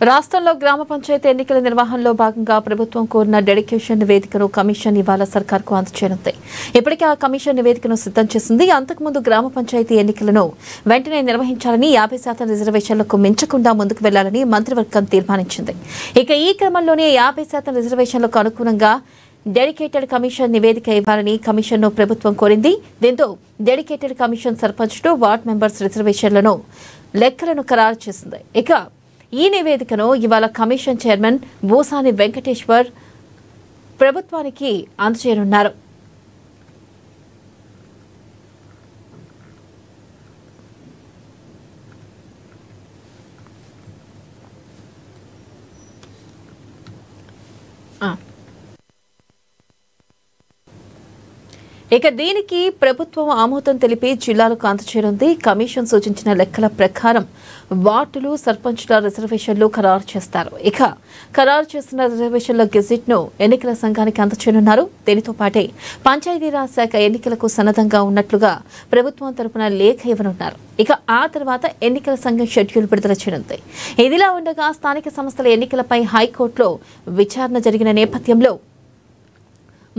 రాష్ట్రంలో గ్రామ పంచాయతీ ఎన్నికల నిర్వహణలో భాగంగా ప్రభుత్వం కోరిన డెడికేషన్ నివేదికను కమిషన్ ఇవాళ సర్కార్కు అందజేయనుంది. ఇప్పటికే ఆ కమిషన్ నివేదికను సిద్ధం చేసింది. అంతకుముందు గ్రామ పంచాయతీ ఎన్నికలను వెంటనే నిర్వహించాలని 50% రిజర్వేషన్లకు మించకుండా ముందుకు వెళ్లాలని మంత్రివర్గం తీర్మానించింది. ఇక ఈ క్రమంలోనే 50% రిజర్వేషన్లకు అనుగుణంగా డెడికేటెడ్ కమిషన్ నివేదిక ఇవ్వాలని కమిషన్ను ప్రభుత్వం కోరింది. దీంతో డెడికేటెడ్ కమిషన్ సర్పంచ్లు, వార్డు మెంబర్స్ రిజర్వేషన్లను లెక్కలను ఖరారు చేసింది. ఇక ఈ నివేదికను ఇవాళ కమిషన్ చైర్మన్ బూసాని వెంకటేశ్వర్ ప్రభుత్వానికి అందజేయనున్నారు. ఇక దీనికి ప్రభుత్వం ఆమోదం తెలిపి జిల్లాలకు అందజేయనుంది. కమిషన్ సూచించిన లెక్కల ప్రకారం వార్డులు, సర్పంచ్ల రిజర్వేషన్లు ఖరారు చేస్తారు. ఇక ఖరారు చేసిన రిజర్వేషన్ల గెజిట్ను ఎన్నికల సంఘానికి అందజేయనున్నారు. దీనితో పాటే పంచాయతీరాజ్ శాఖ ఎన్నికలకు సన్నద్ధంగా ఉన్నట్లుగా ప్రభుత్వం తరపున లేఖ ఇవ్వనున్నారు. ఇక ఆ తర్వాత ఎన్నికల సంఘం షెడ్యూల్ విడుదల చేయనుంది. ఇదిలా ఉండగా స్థానిక సంస్థల ఎన్నికలపై హైకోర్టులో విచారణ జరిగిన నేపథ్యంలో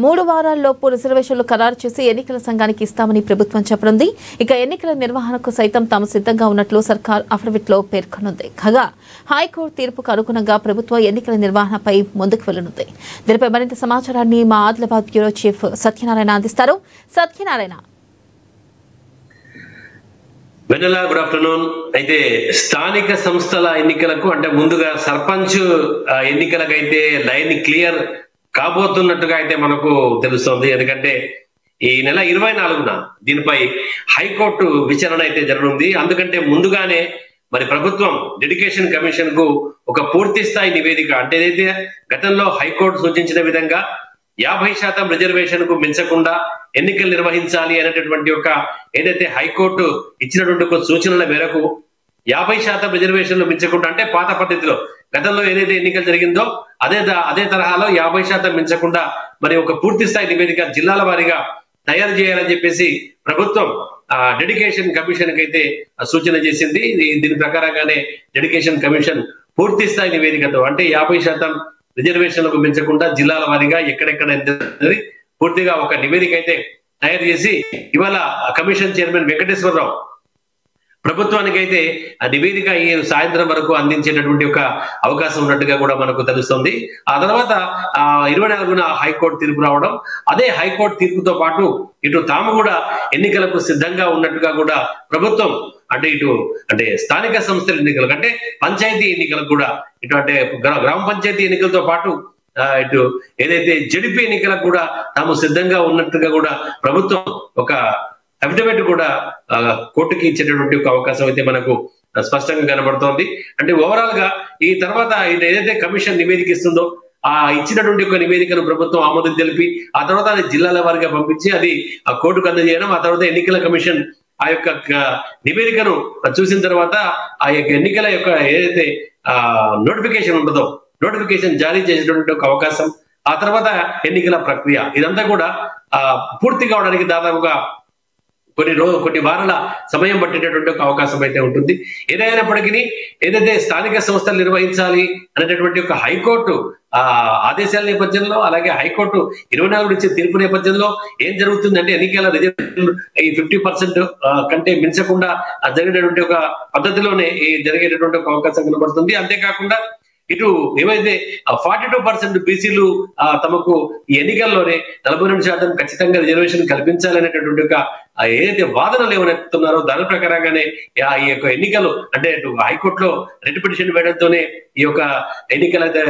3 వారాల్లోపు రిజర్వేషన్లు ఖరారు చేసి ఎన్నికల సంఘానికి ఇస్తామని ప్రభుత్వం చెప్పనుంది. ఇక ఎన్నికల నిర్వహణకు సైతం తాము సిద్ధంగా ఉన్నట్లు సర్కార్ అఫిడవిట్లో పేర్కొనుంది. కాగా హైకోర్టు తీర్పుకు అనుగుణంగా ప్రభుత్వం ఎన్నికల నిర్వహణపై ముందుకు వెళ్లనుంది. దీనిపై మరింత సమాచారాన్ని మా ఆదిలాబాద్ బ్యూరో చీఫ్ సత్యనారాయణ అందిస్తారు. Satyanarayana, good afternoon. అయితే స్థానిక సంస్థల ఎన్నికలకు అంటే ముందుగా సర్పంచ్ ఎన్నికలకైతే లైన్ క్లియర్ కాబోతున్నట్టుగా అయితే మనకు తెలుస్తోంది. ఎందుకంటే ఈ నెల 24న దీనిపై హైకోర్టు విచారణ అయితే జరగనుంది. అందుకంటే ముందుగానే మరి ప్రభుత్వం డెడికేషన్ కమిషన్ కు ఒక పూర్తి స్థాయి నివేదిక అంటే ఏదైతే గతంలో హైకోర్టు సూచించిన విధంగా 50% రిజర్వేషన్ కు మించకుండా ఎన్నికలు నిర్వహించాలి అనేటటువంటి ఒక ఏదైతే హైకోర్టు ఇచ్చినటువంటి ఒక సూచనల మేరకు 50% రిజర్వేషన్లు మించకుండా అంటే పాత పద్ధతిలో గతంలో ఏదైతే ఎన్నికలు జరిగిందో అదే తరహాలో 50% మించకుండా మరి ఒక పూర్తి స్థాయి నివేదిక జిల్లాల వారీగా తయారు చేయాలని చెప్పేసి ప్రభుత్వం డెడికేషన్ కమిషన్ కి అయితే సూచన చేసింది. దీని ప్రకారంగానే డెడికేషన్ కమిషన్ పూర్తి స్థాయి నివేదికతో అంటే 50% రిజర్వేషన్లకు మించకుండా జిల్లాల వారీగా ఎక్కడెక్కడ పూర్తిగా ఒక నివేదిక అయితే తయారు చేసి ఇవాళ కమిషన్ చైర్మన్ వెంకటేశ్వరరావు ప్రభుత్వానికి అయితే ఆ నివేదిక ఈ సాయంత్రం వరకు అందించేటటువంటి ఒక అవకాశం ఉన్నట్టుగా కూడా మనకు తెలుస్తుంది. ఆ తర్వాత 24న హైకోర్టు తీర్పు రావడం, అదే హైకోర్టు తీర్పుతో పాటు ఇటు తాము కూడా ఎన్నికలకు సిద్ధంగా ఉన్నట్టుగా కూడా ప్రభుత్వం అంటే స్థానిక సంస్థల ఎన్నికలకు అంటే పంచాయతీ ఎన్నికలకు కూడా ఇటు అంటే గ్రామ పంచాయతీ ఎన్నికలతో పాటు ఇటు ఏదైతే జడిపి ఎన్నికలకు కూడా తాము సిద్ధంగా ఉన్నట్టుగా కూడా ప్రభుత్వం ఒక అఫిడవిట్ కూడా కోర్టుకి ఇచ్చేటటువంటి ఒక అవకాశం అయితే మనకు స్పష్టంగా కనబడుతోంది. అంటే ఓవరాల్ గా ఈ తర్వాత ఏదైతే కమిషన్ నివేదిక ఇస్తుందో ఆ ఇచ్చినటువంటి ఒక నివేదికను ప్రభుత్వం ఆమోదం తెలిపి ఆ తర్వాత అది జిల్లాల వారిగా పంపించి అది ఆ కోర్టుకు అందజేయడం, ఆ తర్వాత ఎన్నికల కమిషన్ ఆ యొక్క నివేదికను చూసిన తర్వాత ఆ యొక్క ఎన్నికల యొక్క ఏదైతే నోటిఫికేషన్ ఉంటుందో నోటిఫికేషన్ జారీ చేసేటువంటి ఒక అవకాశం, ఆ తర్వాత ఎన్నికల ప్రక్రియ ఇదంతా కూడా పూర్తి కావడానికి దాదాపుగా కొన్ని వారాల సమయం పట్టేటటువంటి ఒక అవకాశం అయితే ఉంటుంది. ఏదైనప్పటికీ ఏదైతే స్థానిక సంస్థలు నిర్వహించాలి అనేటటువంటి ఒక హైకోర్టు ఆదేశాల నేపథ్యంలో అలాగే హైకోర్టు 24 ఇచ్చే తీర్పు నేపథ్యంలో ఏం జరుగుతుందంటే ఎన్నికల రిజర్వేషన్ ఈ 50% కంటే మించకుండా జరిగేటటువంటి ఒక పద్ధతిలోనే జరిగేటటువంటి ఒక అవకాశం కనబడుతుంది. అంతేకాకుండా ఇటు ఏమైతే 42% బీసీలు తమకు ఈ ఎన్నికల్లోనే 42% ఖచ్చితంగా రిజర్వేషన్ కల్పించాలనేటటువంటి ఒక ఏదైతే వాదనలు ఏమనెత్తున్నారో దాని ప్రకారంగానే ఈ యొక్క ఎన్నికలు అంటే హైకోర్టులో రిట్ పిటిషన్ వేయడంతోనే ఈ యొక్క ఎన్నికలు అయితే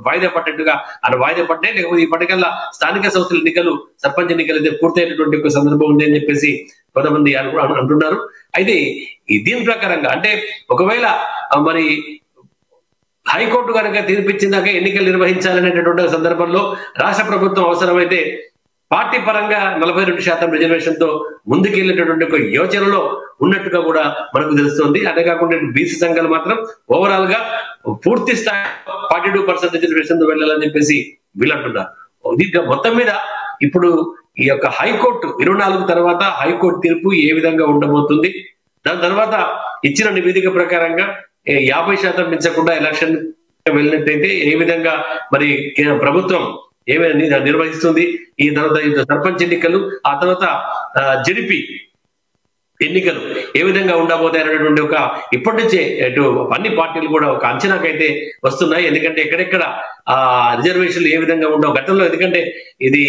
వాయిదా పడ్డట్టుగా వాయిదా పడ్డాయి. లేకపోతే ఇప్పటికల్లా స్థానిక సంస్థల ఎన్నికలు సర్పంచ్ ఎన్నికలు అయితే పూర్తయినటువంటి ఒక సందర్భం ఉంది అని చెప్పేసి కొంతమంది అంటున్నారు. అయితే దీని ప్రకారంగా అంటే ఒకవేళ మరి హైకోర్టు కనుక తీర్పిచ్చిందాక ఎన్నికలు నిర్వహించాలనేటటువంటి సందర్భంలో రాష్ట్ర ప్రభుత్వం అవసరమైతే పార్టీ పరంగా 42% రిజర్వేషన్ తో ముందుకెళ్లేటటువంటి ఒక యోచనలో ఉన్నట్టుగా కూడా మనకు తెలుస్తుంది. అంతేకాకుండా బీసీ సంఘాలు మాత్రం ఓవరాల్ గా పూర్తి స్థాయి 42% రిజర్వేషన్ తో వెళ్ళాలని చెప్పేసి వీళ్ళంటున్నారు. మొత్తం మీద ఇప్పుడు ఈ యొక్క హైకోర్టు 24 తర్వాత హైకోర్టు తీర్పు ఏ విధంగా ఉండబోతుంది, దాని తర్వాత ఇచ్చిన నివేదిక ప్రకారంగా 50% మించకుండా ఎలక్షన్ వెళ్ళినట్టయితే ఏ విధంగా మరి ప్రభుత్వం ఏమైనా నిర్వహిస్తుంది, ఈ తర్వాత సర్పంచ్ ఎన్నికలు, ఆ తర్వాత జడిపి ఎన్నికలు ఏ విధంగా ఉండబోతాయనేటువంటి ఒక ఇప్పటి నుంచే ఇటు అన్ని పార్టీలు కూడా ఒక అంచనాకైతే వస్తున్నాయి. ఎందుకంటే ఎక్కడెక్కడ రిజర్వేషన్లు ఏ విధంగా ఉండవు గతంలో, ఎందుకంటే ఇది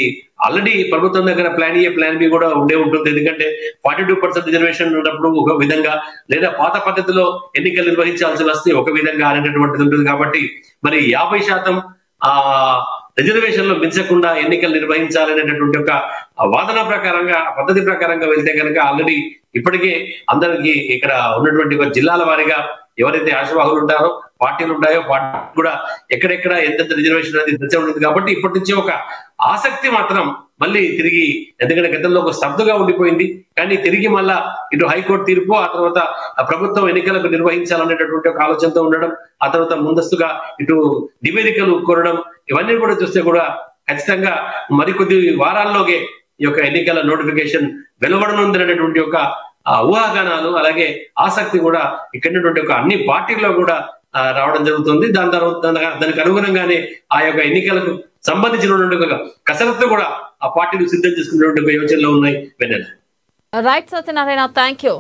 ఆల్రెడీ ప్రభుత్వం దగ్గర ప్లాన్ ఏ ప్లాన్ బి కూడా ఉండే ఉంటుంది. ఎందుకంటే 42% రిజర్వేషన్ ఉన్నప్పుడు ఒక విధంగా, లేదా పాత పద్ధతిలో ఎన్నికలు నిర్వహించాల్సి వస్తే ఒక విధంగా అనేటటువంటిది ఉంటుంది. కాబట్టి మరి 50% రిజర్వేషన్ లో మించకుండా ఎన్నికలు నిర్వహించాలనేటటువంటి ఒక వాదన ప్రకారంగా, పద్ధతి ప్రకారంగా వెళ్తే కనుక ఆల్రెడీ ఇప్పటికే అందరికి ఇక్కడ ఉన్నటువంటి ఒక జిల్లాల వారీగా ఎవరైతే ఆశావాహులు ఉంటారో, పార్టీలు ఉంటాయో, పార్టీ కూడా ఎక్కడెక్కడ ఎంతెంత రిజర్వేషన్ అనేది తెలిసే ఉంటుంది. కాబట్టి ఇప్పటి నుంచి ఒక ఆసక్తి మాత్రం మళ్ళీ తిరిగి, ఎందుకంటే గతంలో ఒక స్తబ్దుగా ఉండిపోయింది, కానీ తిరిగి మళ్ళా ఇటు హైకోర్టు తీర్పు, ఆ తర్వాత ప్రభుత్వం ఎన్నికలకు నిర్వహించాలనేటటువంటి ఒక ఆలోచనతో ఉండడం, ఆ తర్వాత ముందస్తుగా ఇటు నివేదికలు కోరడం, ఇవన్నీ కూడా చూస్తే కూడా ఖచ్చితంగా మరికొద్ది వారాల్లోగే ఈ యొక్క ఎన్నికల నోటిఫికేషన్ వెలువడనుందనేటువంటి ఒక ఊహాగానాలు, అలాగే ఆసక్తి కూడా ఇక్కడ ఒక అన్ని పార్టీల్లో కూడా రావడం జరుగుతుంది. దాని తర్వాత దానికి అనుగుణంగానే ఆ యొక్క ఎన్నికలకు సంబంధించినటువంటి ఒక కసరత్తు కూడా ఆ పార్టీలు సిద్ధం చేసుకున్నటువంటి యోచనలో ఉన్నాయి. Vennela. Right Satyanarayana, thank you.